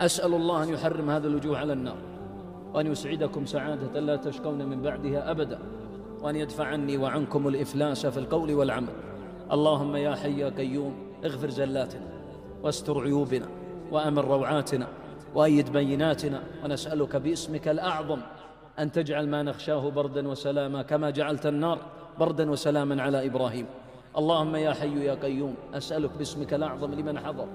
أسأل الله أن يحرم هذا الوجوه على النار، وأن يسعدكم سعادة لا تشقون من بعدها أبدا، وأن يدفع عني وعنكم الإفلاس في القول والعمل. اللهم يا حي يا قيوم اغفر زلاتنا واستر عيوبنا وأمن روعاتنا وأيد بيناتنا، ونسألك باسمك الأعظم أن تجعل ما نخشاه بردا وسلاما كما جعلت النار بردا وسلاما على إبراهيم. اللهم يا حي يا قيوم أسألك باسمك الأعظم لمن حضر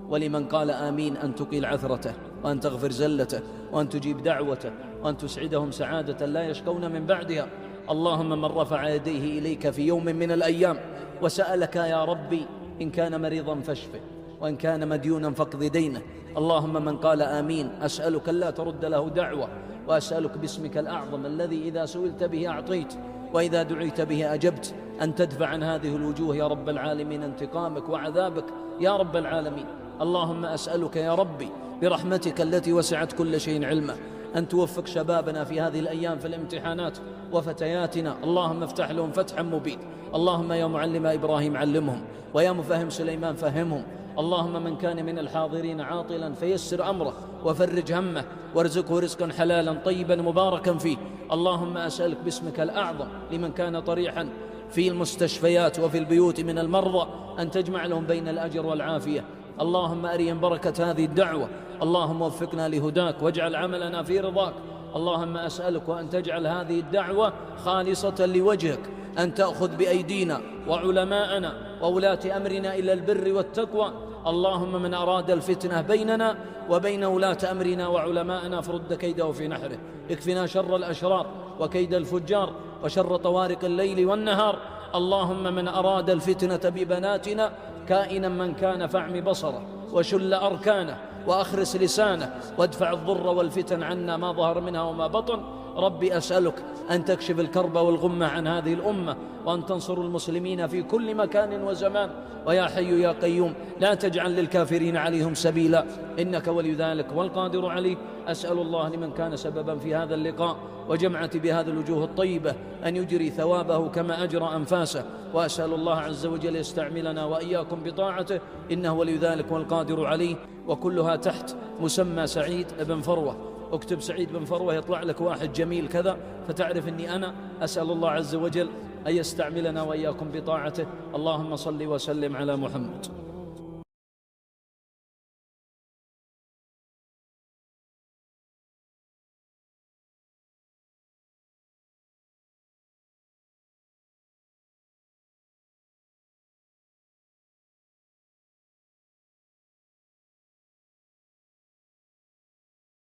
ولمن قال آمين أن تقيل عثرته، وأن تغفر زلته، وأن تجيب دعوته، وأن تسعدهم سعادة لا يشقون من بعدها. اللهم من رفع يديه إليك في يوم من الأيام وسألك يا ربي إن كان مريضا فاشفه، وإن كان مديونا فاقض دينه، اللهم من قال آمين أسألك ألا ترد له دعوة، وأسألك باسمك الأعظم الذي إذا سئلت به أعطيت وإذا دعيت به أجبت أن تدفع عن هذه الوجوه يا رب العالمين انتقامك وعذابك يا رب العالمين. اللهم أسألك يا ربي برحمتك التي وسعت كل شيء علما أن توفق شبابنا في هذه الأيام في الامتحانات وفتياتنا، اللهم افتح لهم فتحا مبين. اللهم يا معلم إبراهيم علمهم، ويا مفهم سليمان فهمهم. اللهم من كان من الحاضرين عاطلا فيسر أمره وفرج همه وارزقه رزقا حلالا طيبا مباركا فيه. اللهم أسألك باسمك الأعظم لمن كان طريحا في المستشفيات وفي البيوت من المرضى أن تجمع لهم بين الأجر والعافية. اللهم أريهم بركة هذه الدعوة، اللهم وفقنا لهداك واجعل عملنا في رضاك. اللهم أسألك وأن تجعل هذه الدعوة خالصة لوجهك، أن تأخذ بأيدينا وعلماءنا وولاة أمرنا إلى البر والتقوى. اللهم من أراد الفتنة بيننا وبين ولاة أمرنا وعلماءنا فرد كيده في نحره. اكفنا شر الأشرار وكيد الفجار وشر طوارق الليل والنهار. اللهم من أراد الفتنة ببناتنا كائنا من كان فاعم بصره وشل أركانه وأخرس لسانه وادفع الضر والفتن عنا ما ظهر منها وما بطن. ربي أسألك أن تكشف الكرب والغمة عن هذه الأمة، وأن تنصر المسلمين في كل مكان وزمان. ويا حي يا قيوم لا تجعل للكافرين عليهم سبيلا، إنك ولي ذلك والقادر عليه. أسأل الله لمن كان سببا في هذا اللقاء وجمعت بهذه الوجوه الطيبة أن يجري ثوابه كما أجرى أنفاسه، وأسأل الله عز وجل يستعملنا وإياكم بطاعته، إنه ولي ذلك والقادر عليه. وكلها تحت مسمى سعيد بن فروة. اكتب سعيد بن فروة يطلع لك واحد جميل كذا فتعرف أني أنا. أسأل الله عز وجل أن يستعملنا وإياكم بطاعته. اللهم صل وسلم على محمد.